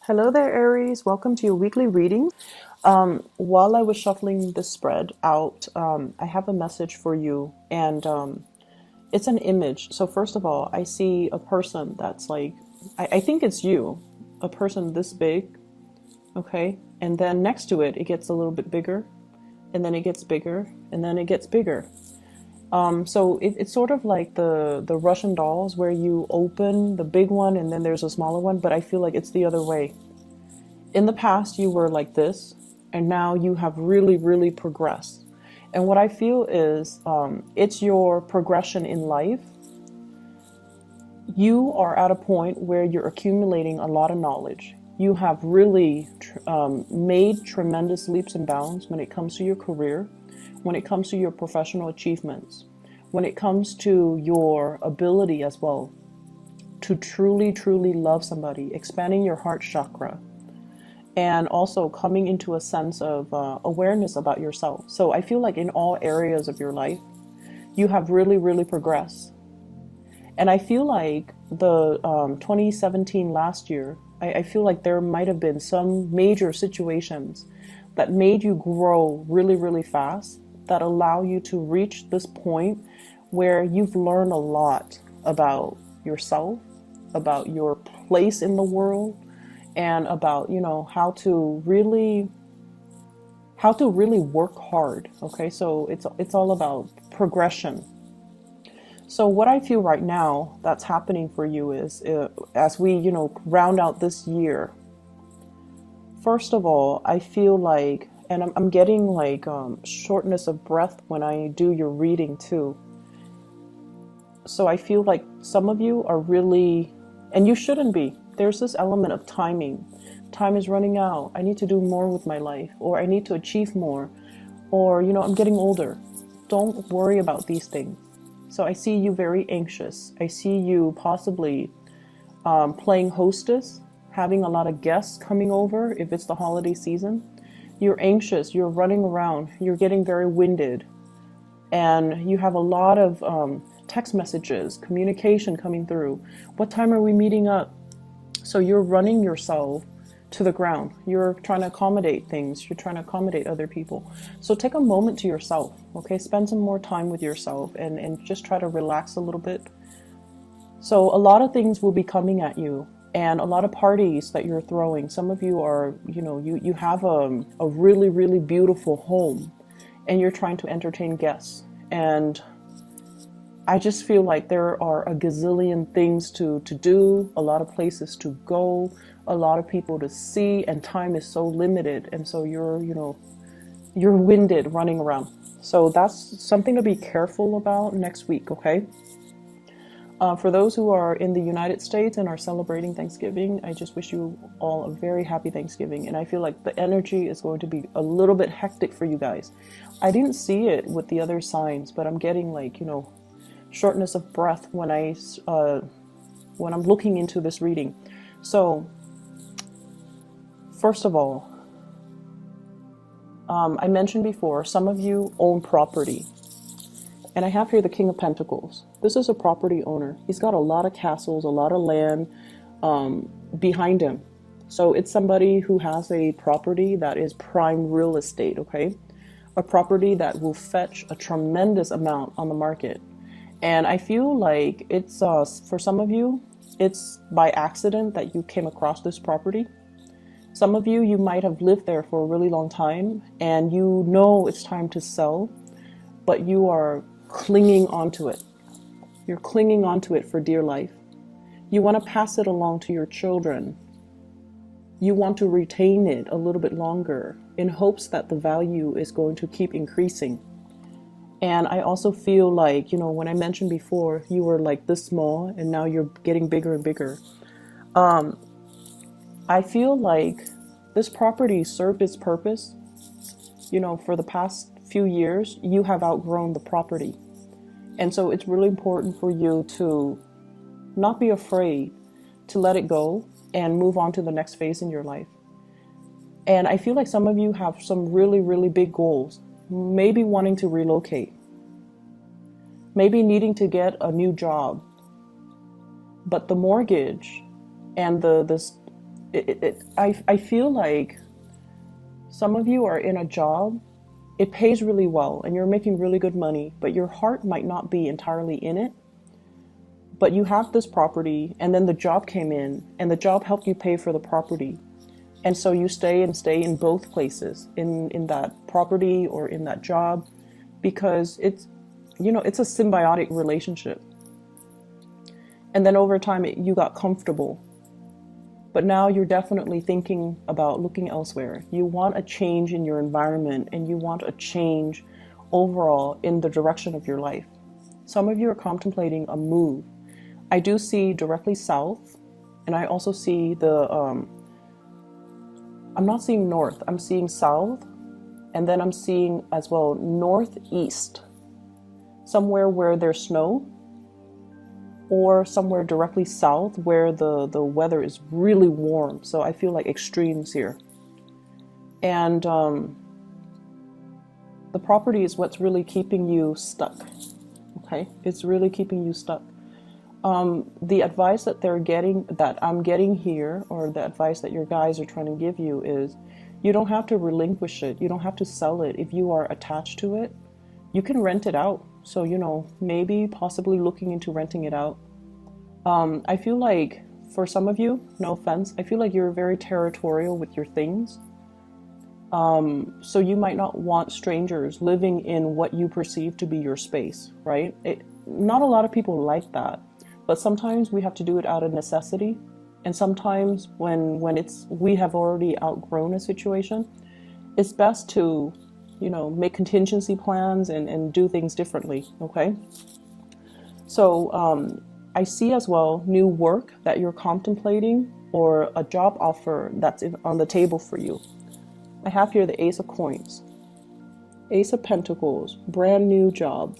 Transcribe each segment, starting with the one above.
Hello there, Aries. Welcome to your weekly reading. While I was shuffling the spread out, I have a message for you, and it's an image. So, first of all, I see a person that's like, I think it's you, a person this big, okay? And then next to it, it gets a little bit bigger, and then it gets bigger, and then it gets bigger. So it's sort of like the Russian dolls where you open the big one and then there's a smaller one, but I feel like it's the other way. In the past, you were like this, and now you have really, really progressed. And what I feel is it's your progression in life. You are at a point where you're accumulating a lot of knowledge. You have really made tremendous leaps and bounds when it comes to your career, when it comes to your professional achievements, when it comes to your ability as well to truly, truly love somebody, expanding your heart chakra, and also coming into a sense of awareness about yourself. So I feel like in all areas of your life, you have really, really progressed. And I feel like the 2017 last year, I feel like there might have been some major situations that made you grow really, really fast, that allow you to reach this point where you've learned a lot about yourself, about your place in the world, and about, how to really work hard. Okay, so it's all about progression. So what I feel right now that's happening for you is as we round out this year. First of all, I feel like, and I'm getting like shortness of breath when I do your reading too. So I feel like some of you are really, and you shouldn't be. There's this element of timing. Time is running out. I need to do more with my life, or I need to achieve more, or, I'm getting older. Don't worry about these things. So I see you very anxious. I see you possibly playing hostess, having a lot of guests coming over if it's the holiday season. You're anxious, you're running around, you're getting very winded, and you have a lot of text messages, communication coming through. What time are we meeting up? So you're running yourself to the ground. You're trying to accommodate things. You're trying to accommodate other people. So take a moment to yourself, okay? Spend some more time with yourself and just try to relax a little bit. So a lot of things will be coming at you, and a lot of parties that you're throwing. Some of you are, you have a really, really beautiful home, and you're trying to entertain guests. And I just feel like there are a gazillion things to do, a lot of places to go, a lot of people to see, and time is so limited. And so you're winded running around. So that's something to be careful about next week, okay? For those who are in the United States and are celebrating Thanksgiving, I just wish you all a very happy Thanksgiving. And I feel like the energy is going to be a little bit hectic for you guys. I didn't see it with the other signs, but I'm getting like, shortness of breath when I'm looking into this reading. So, first of all, I mentioned before, some of you own property. And I have here the King of Pentacles. This is a property owner. He's got a lot of castles, a lot of land behind him. So it's somebody who has a property that is prime real estate, okay? A property that will fetch a tremendous amount on the market. And I feel like it's, for some of you, it's by accident that you came across this property. Some of you, you might have lived there for a really long time and you know it's time to sell, but you are clinging onto it. You're clinging onto it for dear life. You want to pass it along to your children. You want to retain it a little bit longer in hopes that the value is going to keep increasing. And I also feel like, when I mentioned before, you were like this small and now you're getting bigger and bigger. I feel like this property served its purpose. For the past few years, you have outgrown the property. And so it's really important for you to not be afraid to let it go and move on to the next phase in your life. And I feel like some of you have some really, really big goals. Maybe wanting to relocate. Maybe needing to get a new job. But the mortgage and I feel like some of you are in a job, it pays really well and you're making really good money, but your heart might not be entirely in it. But you have this property, and then the job came in, and the job helped you pay for the property. And so you stay in both places, in that property or in that job, because it's, you know, it's a symbiotic relationship. And then over time, you got comfortable. But now you're definitely thinking about looking elsewhere. You want a change in your environment, and you want a change overall in the direction of your life. Some of you are contemplating a move. I do see directly south, and I also see the, I'm not seeing north, I'm seeing south, and then I'm seeing as well northeast, somewhere where there's snow, or somewhere directly south where the weather is really warm. So I feel like extremes here. And the property is what's really keeping you stuck, okay? It's really keeping you stuck. The advice that I'm getting here, or the advice that your guys are trying to give you, is you don't have to relinquish it. You don't have to sell it. If you are attached to it, you can rent it out. So, you know, maybe possibly looking into renting it out. I feel like for some of you, no offense, I feel like you're very territorial with your things. So you might not want strangers living in what you perceive to be your space, right? Not a lot of people like that. But sometimes we have to do it out of necessity. And sometimes when we have already outgrown a situation, it's best to, you know, make contingency plans and do things differently, okay? So I see as well new work that you're contemplating, or a job offer that's on the table for you. I have here the Ace of Coins, Ace of Pentacles, brand new job.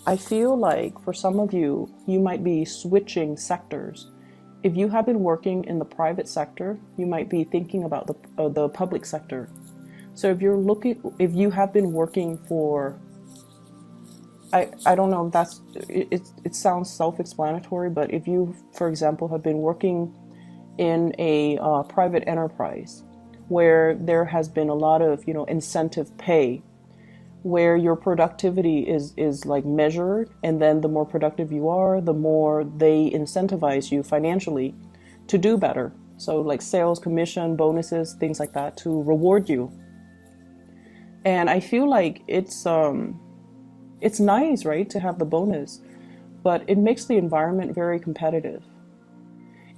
I feel like for some of you, you might be switching sectors. If you have been working in the private sector, you might be thinking about the public sector. So if you have been working for, I don't know if it sounds self-explanatory, but if you, for example, have been working in a private enterprise where there has been a lot of, you know, incentive pay, where your productivity is like measured, and then the more productive you are, the more they incentivize you financially to do better. So like sales, commission, bonuses, things like that, to reward you. And I feel like it's nice, right, to have the bonus, but it makes the environment very competitive.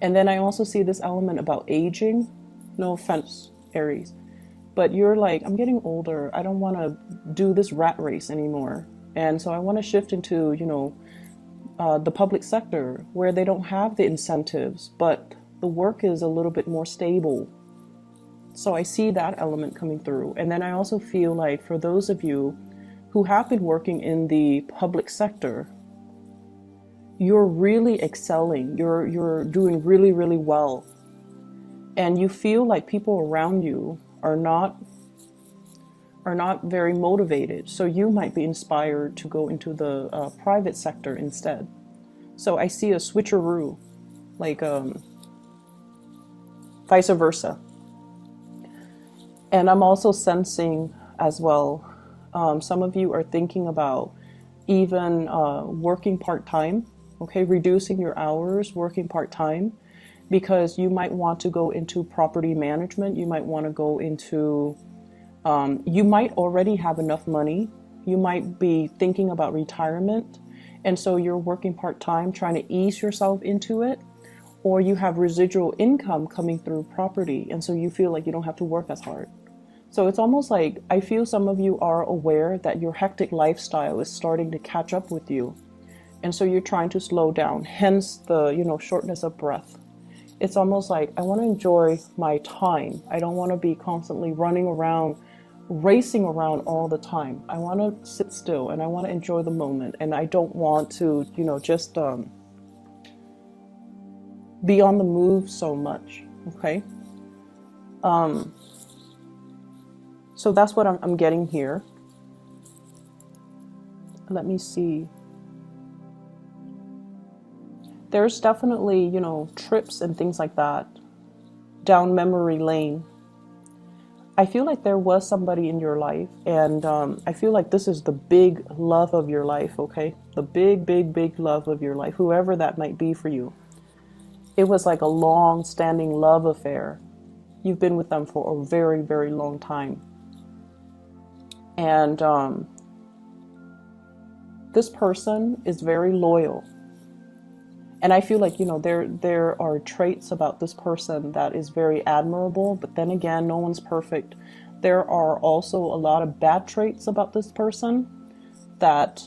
And then I also see this element about aging. No offense, Aries, but you're like, I'm getting older. I don't want to do this rat race anymore. And so I want to shift into, you know, the public sector where they don't have the incentives, but the work is a little bit more stable. So I see that element coming through. And then I also feel like for those of you who have been working in the public sector, you're really excelling. You're doing really, really well. And you feel like people around you are not very motivated. So you might be inspired to go into the private sector instead. So I see a switcheroo, like vice versa. And I'm also sensing as well, some of you are thinking about even working part-time, okay, reducing your hours, working part-time, because you might want to go into property management. You might want to go into, you might already have enough money. You might be thinking about retirement. And so you're working part-time, trying to ease yourself into it, or you have residual income coming through property. And so you feel like you don't have to work as hard. So it's almost like, I feel some of you are aware that your hectic lifestyle is starting to catch up with you. And so you're trying to slow down, hence the, you know, shortness of breath. It's almost like, I want to enjoy my time. I don't want to be constantly running around, racing around all the time. I want to sit still and I want to enjoy the moment. And I don't want to, you know, just be on the move so much. Okay. So that's what I'm getting here. Let me see. There's definitely, you know, trips and things like that down memory lane. I feel like there was somebody in your life, and I feel like this is the big love of your life, okay? The big, big, big love of your life, whoever that might be for you. It was like a long-standing love affair. You've been with them for a very, very long time. And this person is very loyal. And I feel like, you know, there are traits about this person that is very admirable, but then again, no one's perfect. There are also a lot of bad traits about this person that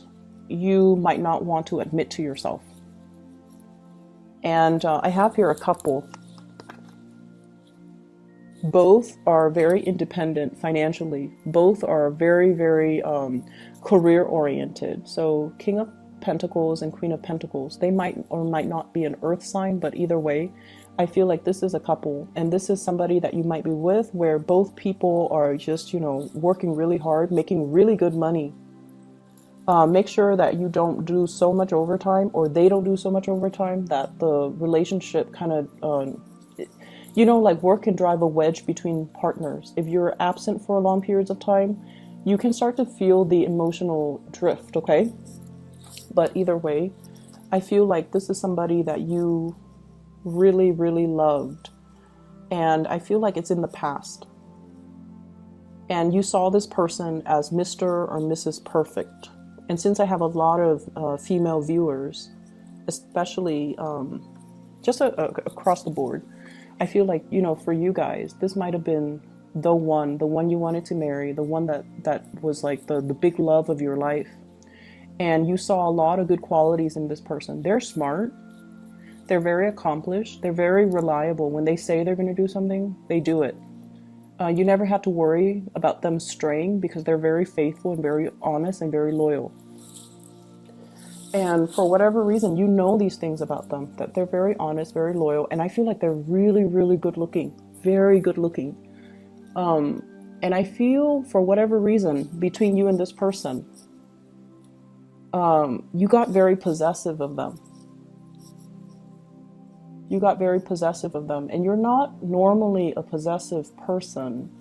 you might not want to admit to yourself. And I have here a couple. Both are very independent financially. Both are very, very career oriented. So King of Pentacles and Queen of Pentacles, they might or might not be an earth sign, but either way, I feel like this is a couple, and this is somebody that you might be with where both people are just, you know, working really hard, making really good money. Make sure that you don't do so much overtime, or they don't do so much overtime, that the relationship kind of, you know, like work can drive a wedge between partners. If you're absent for long periods of time, you can start to feel the emotional drift, okay? But either way, I feel like this is somebody that you really, really loved. And I feel like it's in the past. And you saw this person as Mr. or Mrs. Perfect. And since I have a lot of female viewers, especially just across the board, I feel like, you know, for you guys, this might have been the one you wanted to marry, the one that was like the big love of your life. And you saw a lot of good qualities in this person. They're smart. They're very accomplished. They're very reliable. When they say they're going to do something, they do it. You never had to worry about them straying because they're very faithful and very honest and very loyal. And for whatever reason, you know these things about them, that they're very honest, very loyal. And I feel like they're really, really good looking, very good looking. And I feel for whatever reason, between you and this person, you got very possessive of them. You got very possessive of them. And you're not normally a possessive person,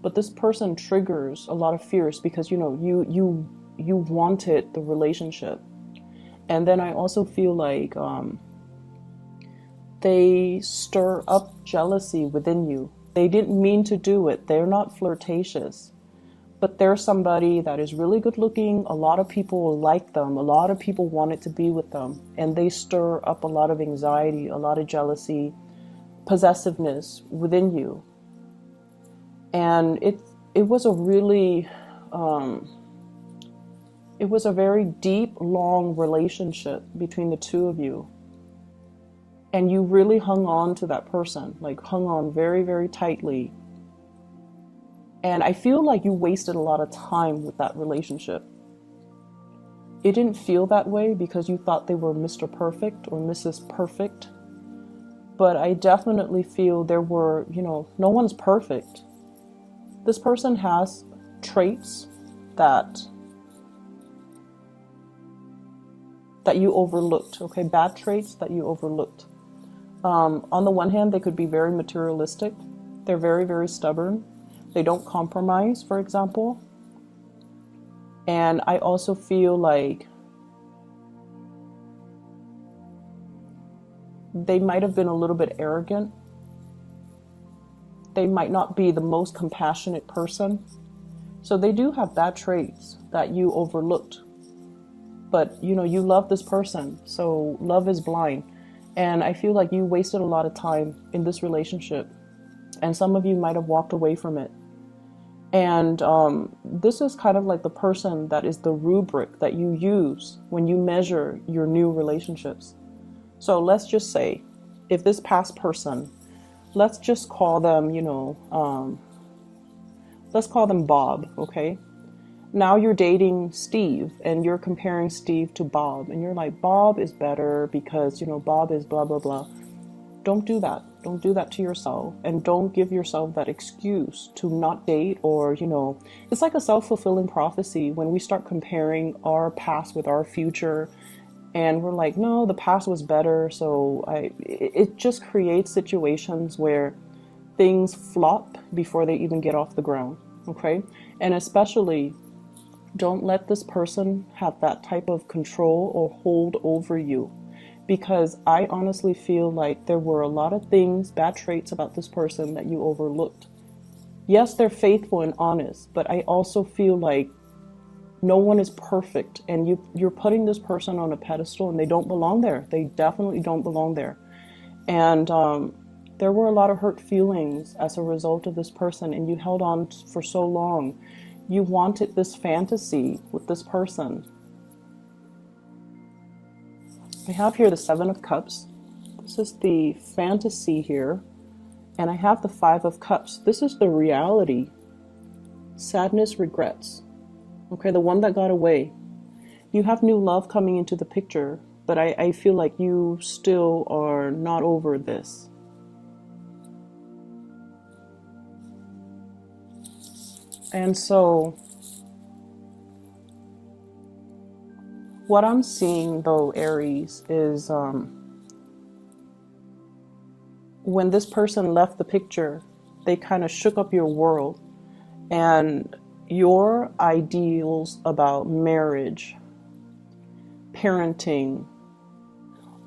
but this person triggers a lot of fears because, you know, you wanted the relationship. And then I also feel like they stir up jealousy within you. They didn't mean to do it. They're not flirtatious. But they're somebody that is really good looking. A lot of people like them. A lot of people wanted to be with them. And they stir up a lot of anxiety, a lot of jealousy, possessiveness within you. And it was a really, it was a very deep, long relationship between the two of you. And you really hung on to that person, like hung on very, very tightly. And I feel like you wasted a lot of time with that relationship. It didn't feel that way because you thought they were Mr. Perfect or Mrs. Perfect. But I definitely feel there were, you know, no one's perfect. This person has traits that you overlooked, okay? Bad traits that you overlooked. On the one hand, they could be very materialistic. They're very, very stubborn. They don't compromise, for example. And I also feel like they might have been a little bit arrogant. They might not be the most compassionate person. So they do have bad traits that you overlooked. But, you know, you love this person. So love is blind. And I feel like you wasted a lot of time in this relationship. And some of you might have walked away from it. And this is kind of like the person that is the rubric that you use when you measure your new relationships. So let's just say, if this past person, let's just call them, you know, let's call them Bob, okay? Now you're dating Steve and you're comparing Steve to Bob. And you're like, Bob is better because, you know, Bob is blah, blah, blah. Don't do that. Don't do that to yourself, and don't give yourself that excuse to not date, or, you know, it's like a self-fulfilling prophecy when we start comparing our past with our future. And we're like, no, the past was better. So it just creates situations where things flop before they even get off the ground. Okay. And especially don't let this person have that type of control or hold over you. Because I honestly feel like there were a lot of things, bad traits about this person that you overlooked. Yes, they're faithful and honest, but I also feel like no one is perfect, and you're putting this person on a pedestal, and they don't belong there. They definitely don't belong there. And there were a lot of hurt feelings as a result of this person, and you held on for so long. You wanted this fantasy with this person. I have here the Seven of Cups. This is the fantasy here. And I have the Five of Cups. This is the reality. Sadness, regrets. Okay, the one that got away. You have new love coming into the picture, but I feel like you still are not over this. And so what I'm seeing though, Aries, is when this person left the picture, they kind of shook up your world, and your ideals about marriage, parenting,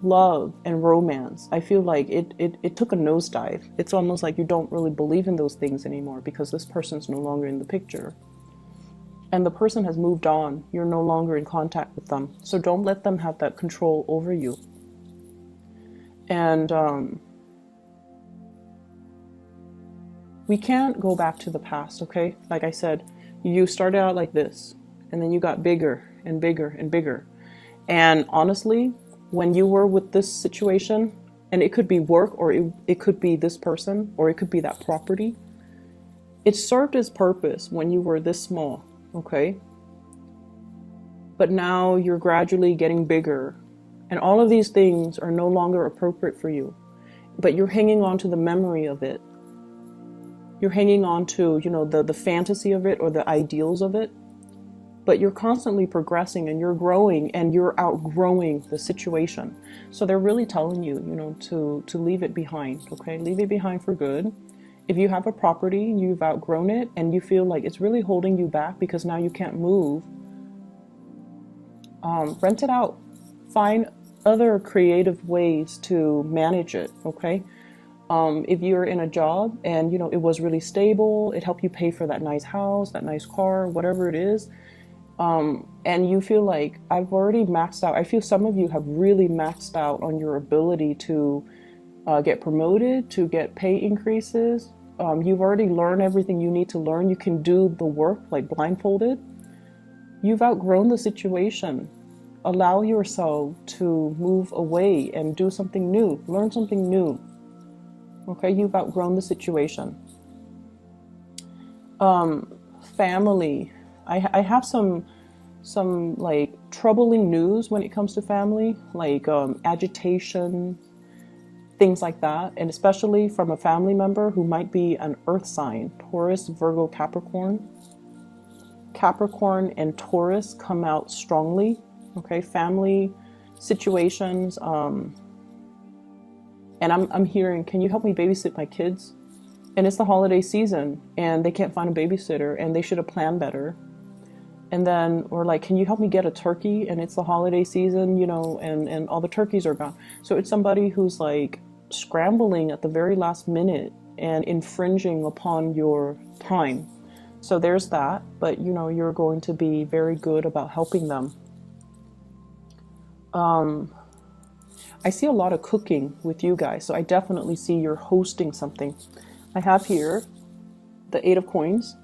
love, and romance, I feel like it took a nosedive. It's almost like you don't really believe in those things anymore because this person's no longer in the picture. And the person has moved on. You're no longer in contact with them. So don't let them have that control over you. And we can't go back to the past, okay? Like I said, you started out like this, and then you got bigger and bigger and bigger. And honestly, when you were with this situation, and it could be work, or it could be this person, or it could be that property, it served its purpose when you were this small, okay? But now you're gradually getting bigger, and all of these things are no longer appropriate for you, but you're hanging on to the memory of it. You're hanging on to, the fantasy of it or the ideals of it, but you're constantly progressing and you're growing and you're outgrowing the situation. So they're really telling you, to leave it behind, okay? Leave it behind for good. If you have a property, you've outgrown it, and you feel like it's really holding you back because now you can't move, rent it out. Find other creative ways to manage it, okay? If you're in a job and, it was really stable, it helped you pay for that nice house, that nice car, whatever it is, and you feel like, I've already maxed out. I feel some of you have really maxed out on your ability to get promoted, to get pay increases. You've already learned everything you need to learn. You can do the work like blindfolded. You've outgrown the situation. Allow yourself to move away and do something new. Learn something new. Okay, you've outgrown the situation. Family. I have some like troubling news when it comes to family, like agitation, things like that, and especially from a family member who might be an earth sign, Taurus, Virgo, Capricorn. Capricorn and Taurus come out strongly, okay? Family situations, and I'm hearing, can you help me babysit my kids? And it's the holiday season, and they can't find a babysitter, and they should have planned better. And then we're like, can you help me get a turkey? And it's the holiday season, and all the turkeys are gone. So it's somebody who's like scrambling at the very last minute and infringing upon your time. So there's that, but you're going to be very good about helping them. I see a lot of cooking with you guys, so I definitely see you're hosting something. I have here the Eight of Coins.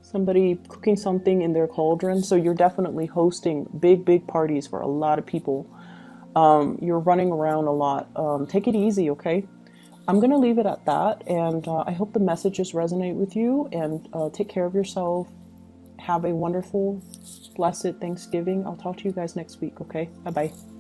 Somebody cooking something in their cauldron. So you're definitely hosting big parties for a lot of people. You're running around a lot. Take it easy, okay? I'm going to leave it at that. And I hope the messages resonate with you. And take care of yourself. Have a wonderful, blessed Thanksgiving. I'll talk to you guys next week, okay? Bye-bye.